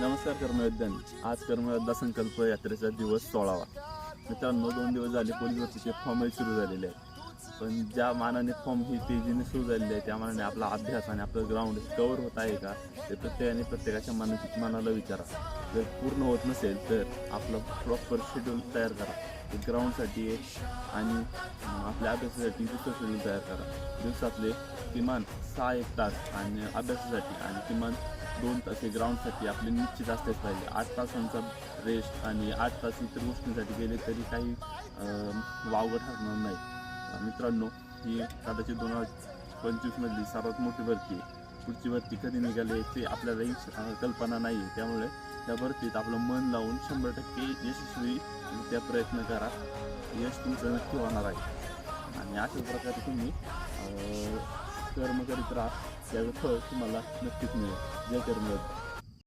नमस्कार कर्मयोद्ध्यांनी. आज कर्मयोद्धा संकल्प यात्रेचा दिवस 16वा. मित्रांनो, 2 दिवस झाले पोलीस भरतीचे फॉर्मही सुरू झालेले आहेत. पण ज्या मानाने फॉर्म ही तेजीने सुरू झालेले आहे त्या मानाने आपला अभ्यास आणि आपलं ग्राउंड कवर होत आहे का ते प्रत्येकाच्या मनाला विचारा. जर पूर्ण होत नसेल तर आपलं प्रॉपर शेड्यूल तयार करा. ग्राउंडसाठी आणि आपल्या अभ्यासासाठी दुसरं शेड्यूल तयार करा. दिवसातले किमान 6-1 तास आणि अभ्यासासाठी आणि किमान 2 तास हे ग्राउंडसाठी आपले निश्चित असतेच पाहिजे. 8 तासांचा रेस्ट आणि 8 तास इतर गोष्टींसाठी गेले तरी काही वावगं ठरणार नाही. मित्रांनो, ही कदाचित 2025मधली सर्वात मोठी भरती आहे. पुढची भरती कधी निघाली ते आपल्यालाही कल्पना नाही आहे. त्यामुळे त्या भरतीत आपलं मन लावून 100% यशस्वीरित्या प्रयत्न करा. यश तुमचं नक्की होणार आहे आणि अशा प्रकारे तुम्ही कर्म करीत राहा. त्याचं फळ तुम्हाला नक्कीच मिळेल. जय कर्मयोद्धा.